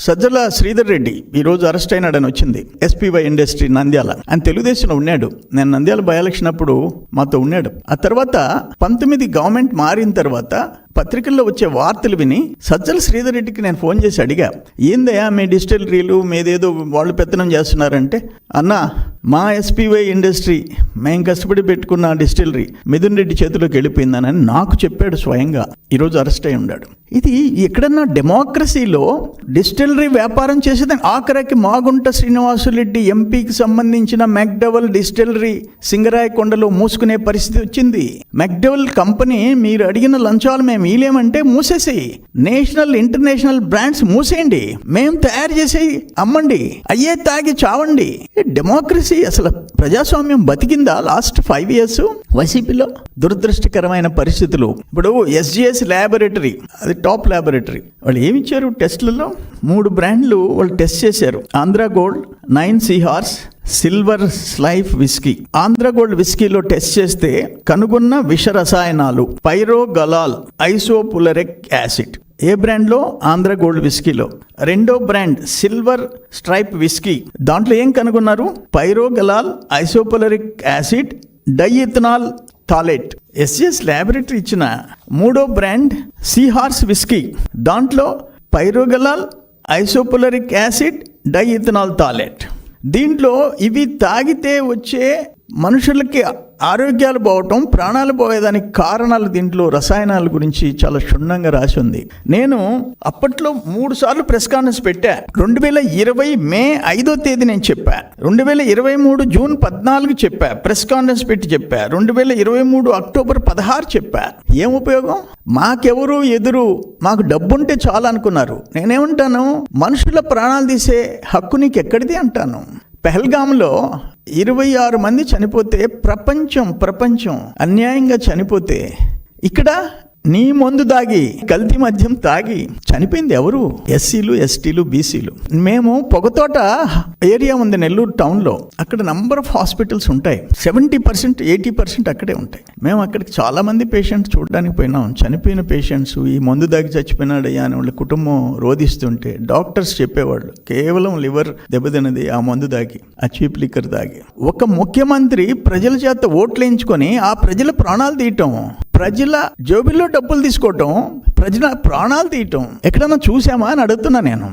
సజ్జల శ్రీధర్ రెడ్డి ఈరోజు అరెస్ట్ అయినాడని వచ్చింది. SPY industry Nandyal. ఆయన తెలుగుదేశంలో ఉన్నాడు. నేను నంద్యాల బై ఎలక్షన్ అప్పుడు మాతో ఉన్నాడు. ఆ తర్వాత 19 గవర్నమెంట్ మారిన తర్వాత పత్రికల్లో వచ్చే వార్తలు విని సజ్జల శ్రీధర్ రెడ్డికి నేను ఫోన్ చేసి అడిగా, ఏందయ్యా మీ డిస్టిలరీలు మీదేదో వాళ్ళు పెత్తనం చేస్తున్నారంటే, అన్నా మా ఎస్పీవై ఇండస్ట్రీ మేము కష్టపడి పెట్టుకున్న డిస్టిలరీ మిథున్ రెడ్డి చేతిలోకి వెళ్ళిపోయిందని నాకు చెప్పాడు స్వయంగా. ఈరోజు అరెస్ట్ అయి ఉన్నాడు. ఇది ఎక్కడన్నా డెమోక్రసీలో డిస్టిలరీ వ్యాపారం చేసేదాన్ని ఆఖరికి మాగుంట శ్రీనివాసులరెడ్డి ఎంపీకి సంబంధించిన మెక్డవల్ డిస్టిలరీ సింగరాయకొండలో మూసుకునే పరిస్థితి వచ్చింది. మెక్డవల్ కంపెనీ మీరు అడిగిన లంచాలు మేము ఈలేమంటే మూసేసి నేషనల్ ఇంటర్నేషనల్ బ్రాండ్స్ మూసేయండి, మేము తయారు చేసి అమ్మండి, అయ్యే తాగి చావండి. డెమోక్రసీ అసలు ప్రజాస్వామ్యం బతికిందా లాస్ట్ 5 years వైసీపీలో? దురదృష్టకరమైన పరిస్థితులు. ఇప్పుడు SGS ల్యాబొరేటరీ, అది టాప్ ల్యాబొరేటరీ, వాళ్ళు ఏమిచ్చారు టెస్ట్లలో 3 బ్రాండ్లు వాళ్ళు టెస్ట్ చేశారు. ఆంధ్రా గోల్డ్, 9 సీహార్స్, సిల్వర్ స్లైఫ్ విస్కీ. ఆంధ్ర గోల్డ్ విస్కీలో టెస్ట్ చేస్తే కనుగొన్న విష రసాయనాలు పైరోగలాల్, ఐసోపులరిక్ యాసిడ్. ఏ బ్రాండ్లో? ఆంధ్ర గోల్డ్ విస్కీలో. రెండో బ్రాండ్ సిల్వర్ స్ట్రైప్ విస్కీ, దాంట్లో ఏం కనుగొన్నారు? పైరోగలాల్, ఐసోపులరిక్ యాసిడ్, డైఇథనాల్ థాలేట్. SGS ల్యాబొరేటరీ ఇచ్చిన మూడో బ్రాండ్ సీహార్స్ విస్కీ, దాంట్లో పైరోగలాల్, ఐసోపులరిక్ యాసిడ్, డైఇథనాల్ థాలేట్. దీంట్లో ఇవి తాగితే వచ్చే మనుషులకి ఆరోగ్యాలు పోవటం, ప్రాణాలు పోయేదానికి కారణాలు దీంట్లో రసాయనాల గురించి చాలా క్షుణ్ణంగా రాసి ఉంది. నేను అప్పట్లో 3 సార్లు ప్రెస్ కాన్ఫరెన్స్ పెట్టా. 2020 మే 5వ తేదీ నేను చెప్పా, 2023 జూన్ 14 చెప్పా, ప్రెస్ కాన్ఫరెన్స్ పెట్టి చెప్పా, 2023 అక్టోబర్ 16 చెప్పా. ఏం ఉపయోగం? మాకెవరు ఎదురు, మాకు డబ్బుంటే చాలా అనుకున్నారు. నేనేమంటాను, మనుషుల ప్రాణాలు తీసే హక్కు నీకు ఎక్కడిది అంటాను. పెహల్గాంలో 26 మంది చనిపోతే ప్రపంచం అన్యాయంగా చనిపోతే, ఇక్కడ నీ మందు దాగి కల్తీ మద్యం తాగి చనిపోయింది ఎవరు? SCలు, STలు, BCలు. మేము పొగతోట ఏరియా ఉంది నెల్లూరు టౌన్లో, అక్కడ నంబర్ ఆఫ్ హాస్పిటల్స్ ఉంటాయి. 70%, 80% అక్కడే ఉంటాయి. మేము అక్కడికి చాలా మంది పేషెంట్స్ చూడడానికి పోయినాం. చనిపోయిన పేషెంట్స్ ఈ మందు దాగి చచ్చిపోయినాడయ్యా అని వాళ్ళ కుటుంబం రోధిస్తుంటే డాక్టర్స్ చెప్పేవాళ్ళు, కేవలం లివర్ దెబ్బతిన్నది ఆ మందు దాగి, ఆ చీప్ లిక్కర్ దాగి. ఒక ముఖ్యమంత్రి ప్రజల చేత ఓట్లేయించుకొని ఆ ప్రజల ప్రాణాలు తీయటం, ప్రజల జోబిల్లో డబ్బులు తీసుకోవటం, ప్రజల ప్రాణాలు తీయటం ఎక్కడన్నా చూసామా అని అడుగుతున్నా నేను.